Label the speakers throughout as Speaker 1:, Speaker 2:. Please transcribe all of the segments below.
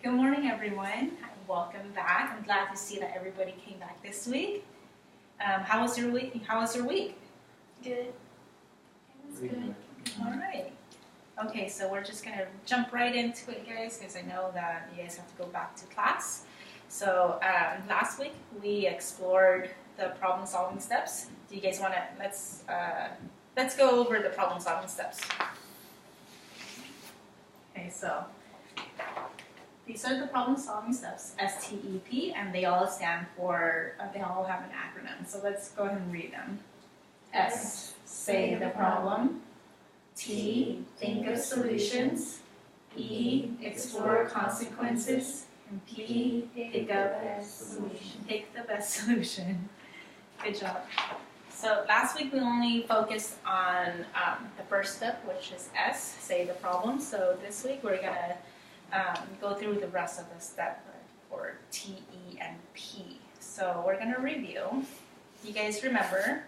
Speaker 1: Good morning, everyone. Welcome back. I'm glad to see that everybody came back this week. How was your week?
Speaker 2: Good. It was good.
Speaker 1: All right. Okay, so we're just gonna jump right into it, guys, because I know that you guys have to go back to class. So last week we explored the problem-solving steps. Do you guys want to let's go over the problem-solving steps? Okay, so these are the problem-solving steps, STEP, and they all stand for, they all have an acronym. So let's go ahead and read them. S, say the problem. T, think of solutions. E, explore consequences. And P, pick the best solution. Good job. So last week we only focused on the first step, which is S, say the problem. So this week we're gonna go through the rest of the step for T, E, and P. So we're going to review. You guys remember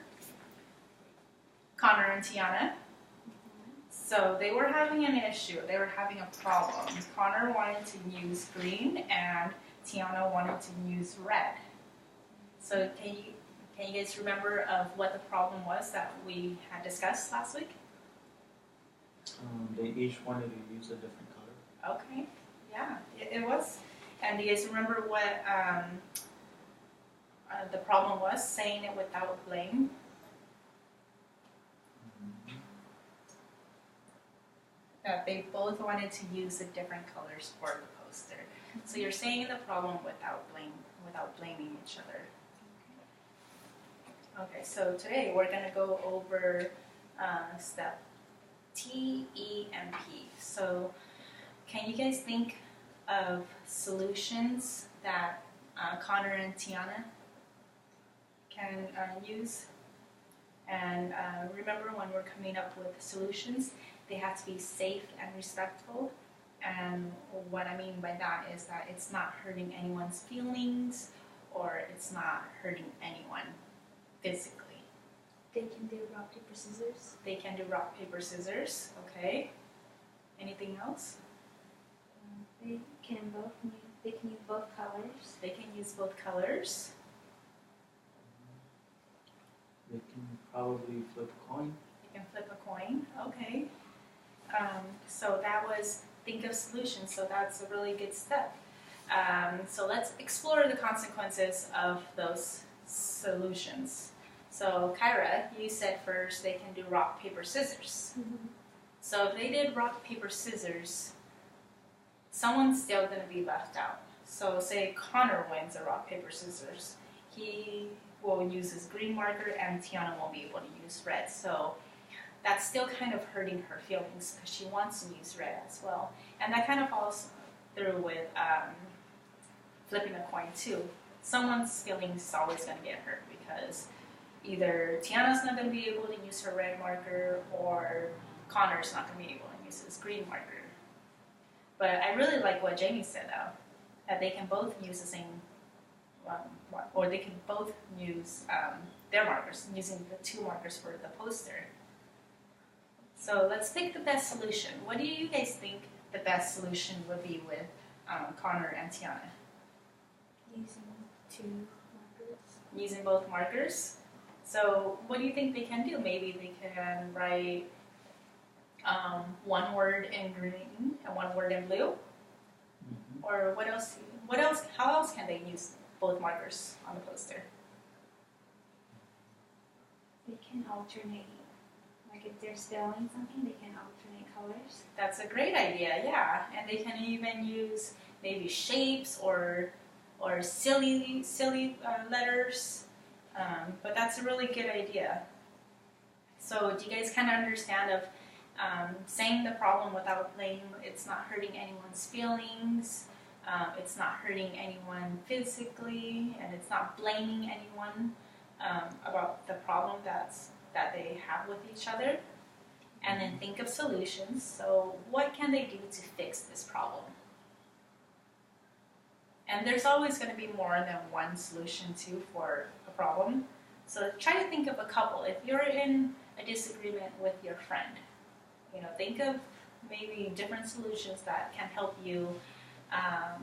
Speaker 1: Connor and Tiana? So they were having an issue. They were having a problem. Connor wanted to use green and Tiana wanted to use red. So can you guys remember of what the problem was that we had discussed last week?
Speaker 3: They each wanted to use a different color.
Speaker 1: Okay, yeah, it was. And do you guys remember what the problem was? Saying it without blame. That they both wanted to use the different colors for the poster. So you're saying the problem without blaming each other. Okay, so today we're going to go over step T, E, and P. So can you guys think of solutions that Connor and Tiana can use? And remember, when we're coming up with solutions, they have to be safe and respectful. And what I mean by that is that it's not hurting anyone's feelings or it's not hurting anyone physically.
Speaker 2: They can do rock, paper, scissors.
Speaker 1: They can do rock, paper, scissors. Okay. Anything else?
Speaker 2: They can use both colors.
Speaker 1: They can use both colors.
Speaker 3: They can probably flip a coin.
Speaker 1: You can flip a coin. Okay. So that was think of solutions. So that's a really good step. So let's explore the consequences of those solutions. So Kyra, you said first they can do rock, paper, scissors.
Speaker 2: Mm-hmm.
Speaker 1: So if they did rock, paper, scissors, someone's still going to be left out. So say Connor wins a rock, paper, scissors. He will use his green marker and Tiana won't be able to use red. So that's still kind of hurting her feelings because she wants to use red as well. And that kind of falls through with flipping a coin too. Someone's feelings is always going to get hurt because either Tiana's not going to be able to use her red marker or Connor's not going to be able to use his green marker. But I really like what Jamie said though, that they can both use the same, or they can both use their markers, using the two markers for the poster. So let's pick the best solution. What do you guys think the best solution would be with Connor and Tiana?
Speaker 2: Using two markers.
Speaker 1: Using both markers. So what do you think they can do? Maybe they can write one word in green and one word in blue?
Speaker 3: Mm-hmm.
Speaker 1: Or what else? How else can they use both markers on the poster?
Speaker 2: They can alternate. Like if they're spelling something, they can alternate colors.
Speaker 1: That's a great idea, yeah. And they can even use maybe shapes or silly letters. But that's a really good idea. So do you guys kind of understand of saying the problem without blame? It's not hurting anyone's feelings. It's not hurting anyone physically, and it's not blaming anyone about the problem that they have with each other. And then think of solutions. So what can they do to fix this problem? And there's always going to be more than one solution too for a problem. So try to think of a couple. If you're in a disagreement with your friend, think of maybe different solutions that can help you can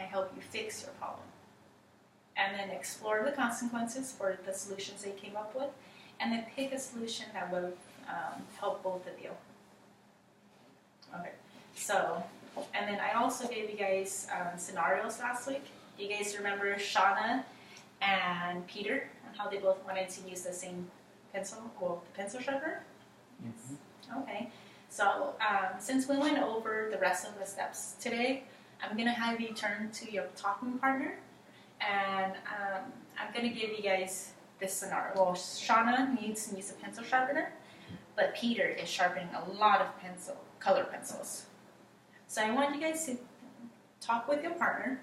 Speaker 1: help you fix your problem. And then explore the consequences for the solutions they came up with, and then pick a solution that will help both of you. Okay, so, and then I also gave you guys scenarios last week. Do you guys remember Shauna and Peter and how they both wanted to use the same pencil, well, the pencil sharpener?
Speaker 3: Mm-hmm.
Speaker 1: Okay, so since we went over the rest of the steps today, I'm going to have you turn to your talking partner, and I'm going to give you guys this scenario. Well, Shauna needs to use a pencil sharpener, but Peter is sharpening a lot of color pencils. So I want you guys to talk with your partner.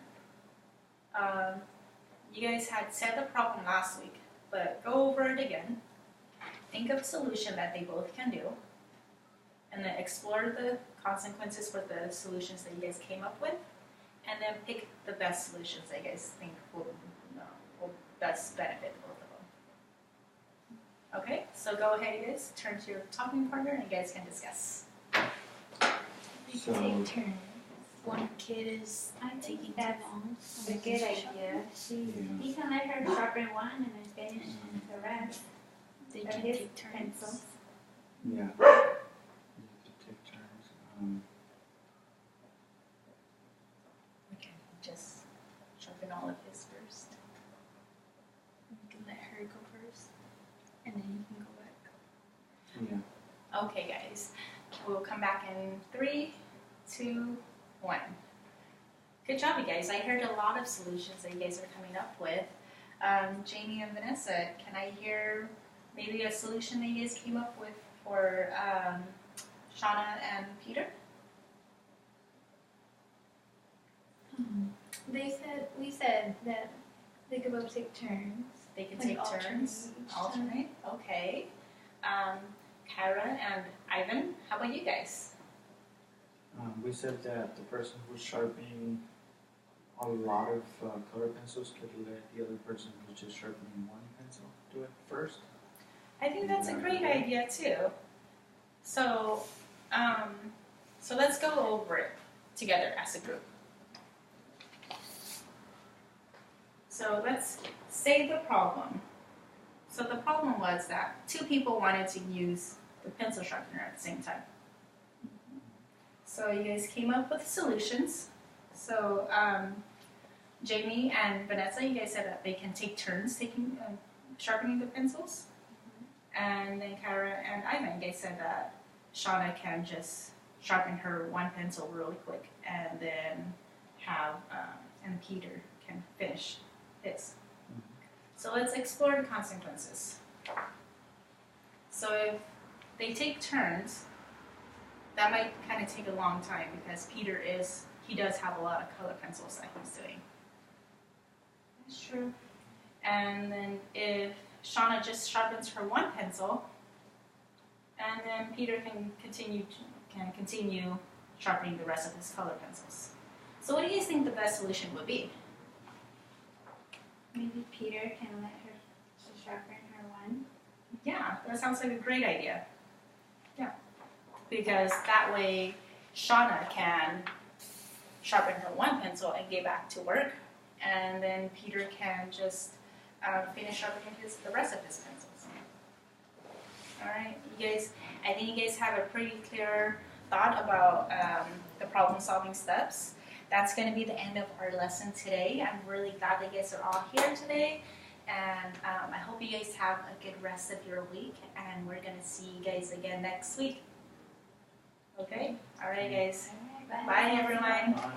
Speaker 1: You guys had said the problem last week, but go over it again. Think of a solution that they both can do, and then explore the consequences for the solutions that you guys came up with, and then pick the best solutions that you guys think will best benefit both of them. Okay, so go ahead, you guys, turn to your talking partner, and you guys can discuss.
Speaker 4: We
Speaker 3: So-
Speaker 4: take turns. One kid is
Speaker 2: I think
Speaker 4: taking too
Speaker 2: that's
Speaker 4: long.
Speaker 2: a good idea. You can let her sharpen one and then finish the rest.
Speaker 4: They
Speaker 2: of
Speaker 4: can
Speaker 2: his
Speaker 4: take turns.
Speaker 2: pencils.
Speaker 3: Yeah. You could take turns.
Speaker 1: Okay, just sharpen all of his first.
Speaker 4: You can let her go first, and then you can go back.
Speaker 3: Yeah.
Speaker 1: Okay, guys, we'll come back in 3, 2, 1. Good job, you guys. I heard a lot of solutions that you guys are coming up with. Jamie and Vanessa, can I hear maybe a solution that you guys came up with for Shauna and Peter?
Speaker 2: We said that they could both take turns.
Speaker 1: They can
Speaker 2: Like
Speaker 1: take turns. Alternate. Okay. Kara and Ivan, how about you guys?
Speaker 3: We said that the person who's sharpening a lot of color pencils could let the other person who's just sharpening one pencil do it first.
Speaker 1: I think that's a great idea too. So, so let's go over it together as a group. So let's say the problem. So the problem was that 2 people wanted to use the pencil sharpener at the same time. So you guys came up with solutions. So Jamie and Vanessa, you guys said that they can take turns taking sharpening the pencils. And then Kara and Ivan, they said that Shauna can just sharpen her one pencil really quick, and then and Peter can finish his. So let's explore the consequences. So if they take turns, that might kind of take a long time because Peter does have a lot of color pencils that he's doing.
Speaker 2: That's true.
Speaker 1: And then if Shauna just sharpens her one pencil, and then Peter can continue sharpening the rest of his color pencils. So what do you guys think the best solution would be?
Speaker 2: Maybe Peter can let her sharpen her one.
Speaker 1: Yeah, that sounds like a great idea. Yeah, because that way Shauna can sharpen her one pencil and get back to work, and then Peter can just finish sharpening the rest of his pencils. All right, you guys, I think you guys have a pretty clear thought about the problem-solving steps. That's going to be the end of our lesson today. I'm really glad that you guys are all here today, and I hope you guys have a good rest of your week, and we're going to see you guys again next week. Okay? All right, guys.
Speaker 2: All right,
Speaker 1: Bye, everyone.
Speaker 3: Bye.